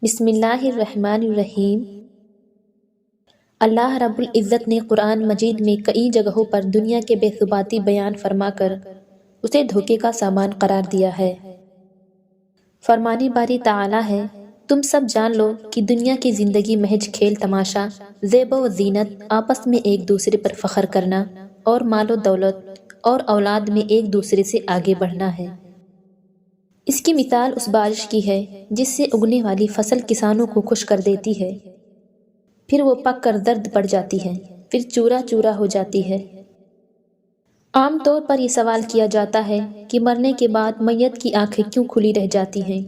بسم اللہ الرحمن الرحیم۔ اللہ رب العزت نے قرآن مجید میں کئی جگہوں پر دنیا کے بے ثباتی بیان فرما کر اسے دھوکے کا سامان قرار دیا ہے۔ فرمانے باری تعالی ہے، تم سب جان لو کہ دنیا کی زندگی محض کھیل تماشا، زیب و زینت، آپس میں ایک دوسرے پر فخر کرنا اور مال و دولت اور اولاد میں ایک دوسرے سے آگے بڑھنا ہے۔ اس کی مثال اس بارش کی ہے جس سے اگنے والی فصل کسانوں کو خوش کر دیتی ہے، پھر وہ پک کر زرد پڑ جاتی ہے، پھر چورا چورا ہو جاتی ہے۔ عام طور پر یہ سوال کیا جاتا ہے کہ مرنے کے بعد میت کی آنکھیں کیوں کھلی رہ جاتی ہیں؟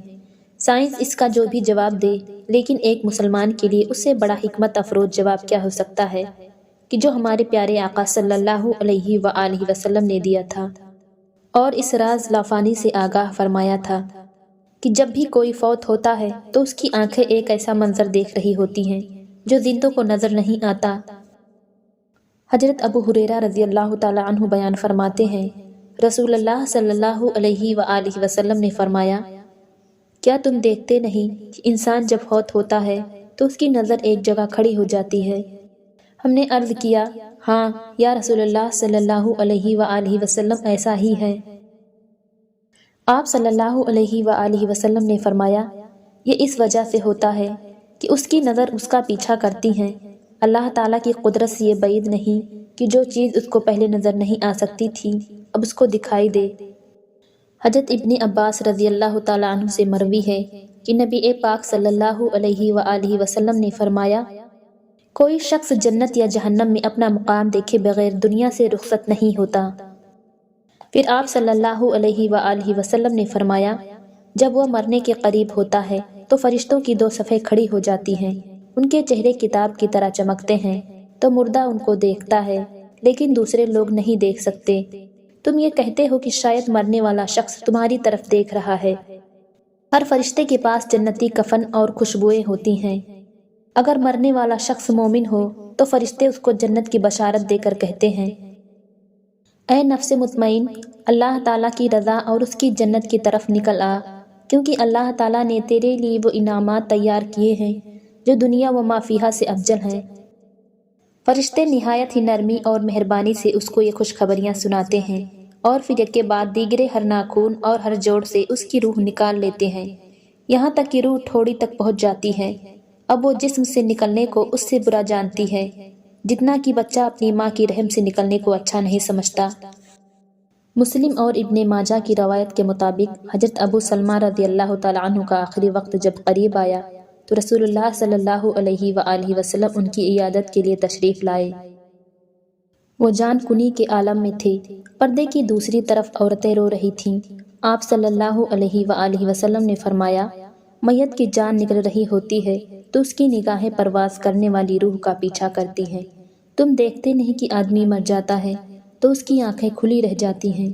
سائنس اس کا جو بھی جواب دے، لیکن ایک مسلمان کے لیے اس سے بڑا حکمت افروز جواب کیا ہو سکتا ہے کہ جو ہمارے پیارے آقا صلی اللہ علیہ وآلہ وسلم نے دیا تھا اور اس راز لافانی سے آگاہ فرمایا تھا کہ جب بھی کوئی فوت ہوتا ہے تو اس کی آنکھیں ایک ایسا منظر دیکھ رہی ہوتی ہیں جو زندوں کو نظر نہیں آتا۔ حضرت ابو ہریرہ رضی اللہ تعالی عنہ بیان فرماتے ہیں، رسول اللہ صلی اللہ علیہ وآلہ وسلم نے فرمایا، کیا تم دیکھتے نہیں کہ انسان جب فوت ہوتا ہے تو اس کی نظر ایک جگہ کھڑی ہو جاتی ہے؟ ہم نے عرض کیا، ہاں یا رسول اللہ صلی اللہ علیہ وآلہ وسلم، ایسا ہی ہے۔ آپ صلی اللہ علیہ وآلہ وسلم نے فرمایا، یہ اس وجہ سے ہوتا ہے کہ اس کی نظر اس کا پیچھا کرتی ہے۔ اللہ تعالیٰ کی قدرت سے یہ بعید نہیں کہ جو چیز اس کو پہلے نظر نہیں آ سکتی تھی اب اس کو دکھائی دے۔ حضرت ابن عباس رضی اللہ تعالیٰ عنہ سے مروی ہے کہ نبی پاک صلی اللہ علیہ وآلہ وسلم نے فرمایا، کوئی شخص جنت یا جہنم میں اپنا مقام دیکھے بغیر دنیا سے رخصت نہیں ہوتا۔ پھر آپ صلی اللہ علیہ وآلہ وسلم نے فرمایا، جب وہ مرنے کے قریب ہوتا ہے تو فرشتوں کی دو صفیں کھڑی ہو جاتی ہیں، ان کے چہرے کتاب کی طرح چمکتے ہیں، تو مردہ ان کو دیکھتا ہے لیکن دوسرے لوگ نہیں دیکھ سکتے۔ تم یہ کہتے ہو کہ شاید مرنے والا شخص تمہاری طرف دیکھ رہا ہے۔ ہر فرشتے کے پاس جنتی کفن اور خوشبوئیں ہوتی ہیں۔ اگر مرنے والا شخص مومن ہو تو فرشتے اس کو جنت کی بشارت دے کر کہتے ہیں، اے نفس مطمئن، اللہ تعالیٰ کی رضا اور اس کی جنت کی طرف نکل آ، کیونکہ اللہ تعالیٰ نے تیرے لیے وہ انعامات تیار کیے ہیں جو دنیا و ما فیہا سے افضل ہیں۔ فرشتے نہایت ہی نرمی اور مہربانی سے اس کو یہ خوشخبریاں سناتے ہیں اور پھر ایک کے بعد دیگرے ہر ناخون اور ہر جوڑ سے اس کی روح نکال لیتے ہیں، یہاں تک کہ روح تھوڑی تک پہنچ جاتی ہے۔ اب وہ جسم سے نکلنے کو اس سے برا جانتی ہے جتنا کہ بچہ اپنی ماں کی رحم سے نکلنے کو اچھا نہیں سمجھتا۔ مسلم اور ابن ماجہ کی روایت کے مطابق حضرت ابو سلمہ رضی اللہ تعالیٰ عنہ کا آخری وقت جب قریب آیا تو رسول اللہ صلی اللہ علیہ وآلہ وسلم ان کی عیادت کے لیے تشریف لائے۔ وہ جان کنی کے عالم میں تھے، پردے کی دوسری طرف عورتیں رو رہی تھیں۔ آپ صلی اللہ علیہ وآلہ وسلم نے فرمایا، میت کی جان نکل رہی ہوتی ہے تو اس کی نگاہیں پرواز کرنے والی روح کا پیچھا کرتی ہیں۔ تم دیکھتے نہیں کہ آدمی مر جاتا ہے تو اس کی آنکھیں کھلی رہ جاتی ہیں۔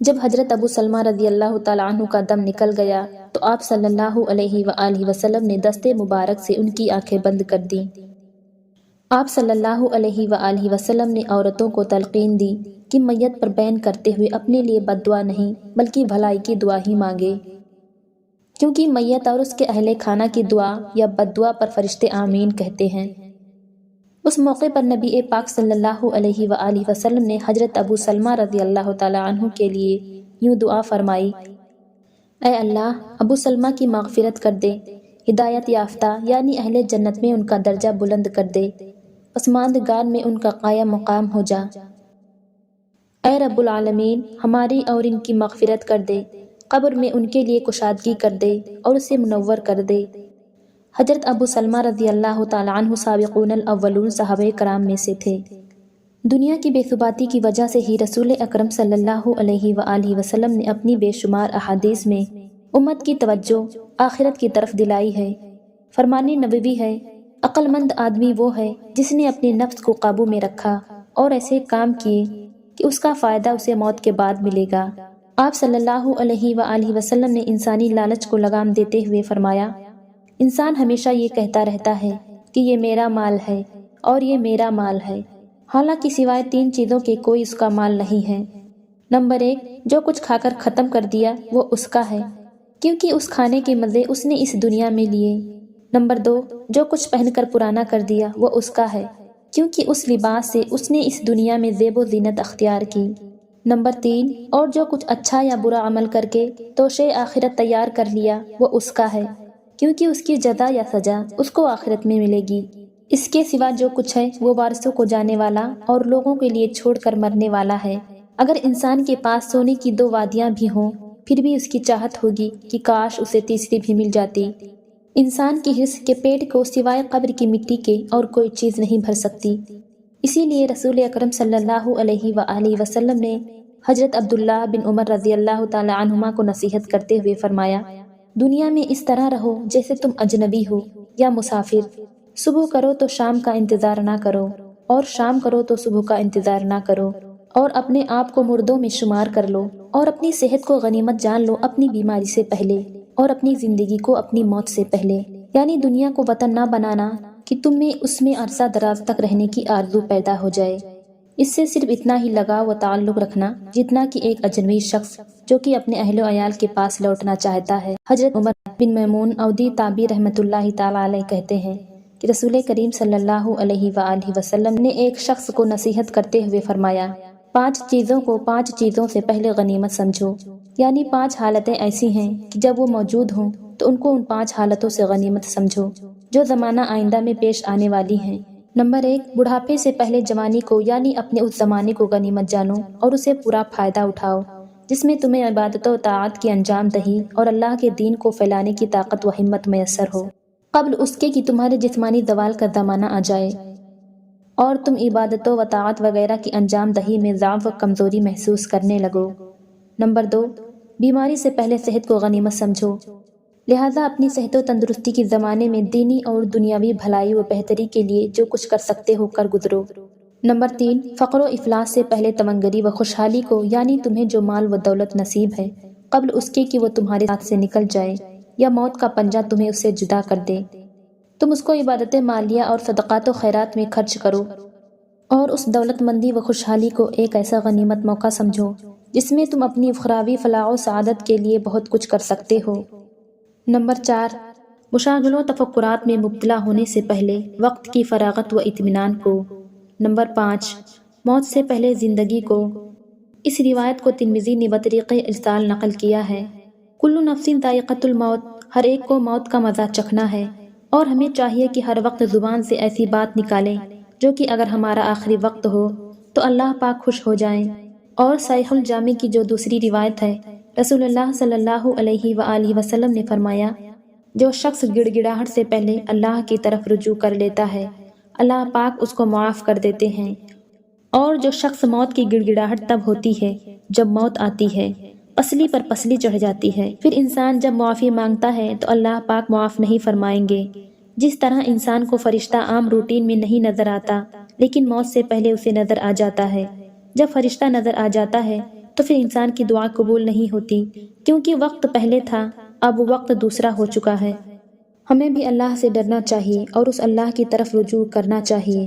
جب حضرت ابو سلمہ رضی اللہ تعالیٰ عنہ کا دم نکل گیا تو آپ صلی اللہ علیہ وآلہ وسلم نے دست مبارک سے ان کی آنکھیں بند کر دیں۔ آپ صلی اللہ علیہ وآلہ وسلم نے عورتوں کو تلقین دی کہ میت پر بین کرتے ہوئے اپنے لیے بد دعا نہیں بلکہ بھلائی کی دعا ہی مانگے، کیونکہ میت اور اس کے اہل خانہ کی دعا یا بد دعا پر فرشتے آمین کہتے ہیں۔ اس موقع پر نبی پاک صلی اللہ علیہ وآلہ وسلم نے حضرت ابو سلمہ رضی اللہ تعالیٰ عنہ کے لیے یوں دعا فرمائی، اے اللہ، ابو سلمہ کی مغفرت کر دے، ہدایت یافتہ یعنی اہل جنت میں ان کا درجہ بلند کر دے، پسماندگان میں ان کا قائم مقام ہو جا۔ اے رب العالمین، ہماری اور ان کی مغفرت کر دے، قبر میں ان کے لیے کشادگی کر دے اور اسے منور کر دے۔ حضرت ابو سلمہ رضی اللہ تعالیٰ عنہ سابقون الاولون صحابہ کرام میں سے تھے۔ دنیا کی بے ثباتی کی وجہ سے ہی رسول اکرم صلی اللہ علیہ وآلہ وسلم نے اپنی بے شمار احادیث میں امت کی توجہ آخرت کی طرف دلائی ہے۔ فرمان نبوی ہے، عقل مند آدمی وہ ہے جس نے اپنے نفس کو قابو میں رکھا اور ایسے کام کیے کہ اس کا فائدہ اسے موت کے بعد ملے گا۔ آپ صلی اللہ علیہ وآلہ وسلم نے انسانی لالچ کو لگام دیتے ہوئے فرمایا، انسان ہمیشہ یہ کہتا رہتا ہے کہ یہ میرا مال ہے اور یہ میرا مال ہے، حالانکہ سوائے تین چیزوں کے کوئی اس کا مال نہیں ہے۔ نمبر 1، جو کچھ کھا کر ختم کر دیا وہ اس کا ہے، کیونکہ اس کھانے کے مزے اس نے اس دنیا میں لیے۔ نمبر 2، جو کچھ پہن کر پرانا کر دیا وہ اس کا ہے، کیونکہ اس لباس سے اس نے اس دنیا میں زیب و زینت اختیار کی۔ نمبر 3، اور جو کچھ اچھا یا برا عمل کر کے توشے آخرت تیار کر لیا وہ اس کا ہے، کیونکہ اس کی جزا یا سزا اس کو آخرت میں ملے گی۔ اس کے سوا جو کچھ ہے وہ وارثوں کو جانے والا اور لوگوں کے لیے چھوڑ کر مرنے والا ہے۔ اگر انسان کے پاس سونے کی 2 وادیاں بھی ہوں پھر بھی اس کی چاہت ہوگی کہ کاش اسے تیسری بھی مل جاتی۔ انسان کی حرص کے پیٹ کو سوائے قبر کی مٹی کے اور کوئی چیز نہیں بھر سکتی۔ اسی لیے رسول اکرم صلی اللہ علیہ وآلہ وسلم نے حضرت عبداللہ بن عمر رضی اللہ تعالی عنہما کو نصیحت کرتے ہوئے فرمایا، دنیا میں اس طرح رہو جیسے تم اجنبی ہو یا مسافر۔ صبح کرو تو شام کا انتظار نہ کرو، اور شام کرو تو صبح کا انتظار نہ کرو، اور اپنے آپ کو مردوں میں شمار کر لو، اور اپنی صحت کو غنیمت جان لو اپنی بیماری سے پہلے، اور اپنی زندگی کو اپنی موت سے پہلے۔ یعنی دنیا کو وطن نہ بنانا کہ تم میں اس میں عرصہ دراز تک رہنے کی آرزو پیدا ہو جائے۔ اس سے صرف اتنا ہی لگاؤ و تعلق رکھنا جتنا کہ ایک اجنبی شخص جو کہ اپنے اہل و عیال کے پاس لوٹنا چاہتا ہے۔ حضرت عمر بن میمون اودی تابعی رحمۃ اللہ تعالی علیہ کہتے ہیں کہ رسول کریم صلی اللہ علیہ وآلہ وسلم نے ایک شخص کو نصیحت کرتے ہوئے فرمایا، 5 چیزوں کو 5 چیزوں سے پہلے غنیمت سمجھو۔ یعنی 5 حالتیں ایسی ہیں کہ جب وہ موجود ہوں تو ان کو ان 5 حالتوں سے غنیمت سمجھو جو زمانہ آئندہ میں پیش آنے والی ہیں۔ نمبر 1، بڑھاپے سے پہلے جوانی کو یعنی اپنے اس زمانے کو غنیمت جانو اور اسے پورا فائدہ اٹھاؤ جس میں تمہیں عبادت و طاعت کی انجام دہی اور اللہ کے دین کو پھیلانے کی طاقت و ہمت میسر ہو، قبل اس کے کہ تمہارے جسمانی زوال کا زمانہ آ جائے اور تم عبادت و طاعت وغیرہ کی انجام دہی میں ضعف و کمزوری محسوس کرنے لگو۔ نمبر 2، بیماری سے پہلے صحت کو غنیمت سمجھو، لہٰذا اپنی صحت و تندرستی کے زمانے میں دینی اور دنیاوی بھلائی و بہتری کے لیے جو کچھ کر سکتے ہو کر گزرو۔ نمبر 3، فقر و افلاس سے پہلے تمنگری و خوشحالی کو یعنی تمہیں جو مال و دولت نصیب ہے قبل اس کے کہ وہ تمہارے ہاتھ سے نکل جائے یا موت کا پنجہ تمہیں اس سے جدا کر دے، تم اس کو عبادت مالیہ اور صدقات و خیرات میں خرچ کرو، اور اس دولت مندی و خوشحالی کو ایک ایسا غنیمت موقع سمجھو جس میں تم اپنی اخروی فلاح و سعادت کے لیے بہت کچھ کر سکتے ہو۔ نمبر 4، مشاغلوں تفکرات میں مبتلا ہونے سے پہلے وقت کی فراغت و اطمینان کو۔ نمبر 5، موت سے پہلے زندگی کو۔ اس روایت کو ترمذی نے بطریق ارسال نقل کیا ہے، کل نفس ذائقۃ الموت، ہر ایک کو موت کا مزہ چکھنا ہے، اور ہمیں چاہیے کہ ہر وقت زبان سے ایسی بات نکالیں جو کہ اگر ہمارا آخری وقت ہو تو اللہ پاک خوش ہو جائیں۔ اور صحیح الجامع کی جو دوسری روایت ہے، رسول اللہ صلی اللہ علیہ وآلہ وسلم نے فرمایا، جو شخص گڑ گڑاہٹ سے پہلے اللہ کی طرف رجوع کر لیتا ہے اللہ پاک اس کو معاف کر دیتے ہیں، اور جو شخص موت کی گڑ گڑاہٹ تب ہوتی ہے جب موت آتی ہے، پسلی پر پسلی چڑھ جاتی ہے، پھر انسان جب معافی مانگتا ہے تو اللہ پاک معاف نہیں فرمائیں گے۔ جس طرح انسان کو فرشتہ عام روٹین میں نہیں نظر آتا لیکن موت سے پہلے اسے نظر آ جاتا ہے، جب فرشتہ نظر آ جاتا ہے تو پھر انسان کی دعا قبول نہیں ہوتی، کیونکہ وقت پہلے تھا اب وقت دوسرا ہو چکا ہے۔ ہمیں بھی اللہ سے ڈرنا چاہیے اور اس اللہ کی طرف رجوع کرنا چاہیے۔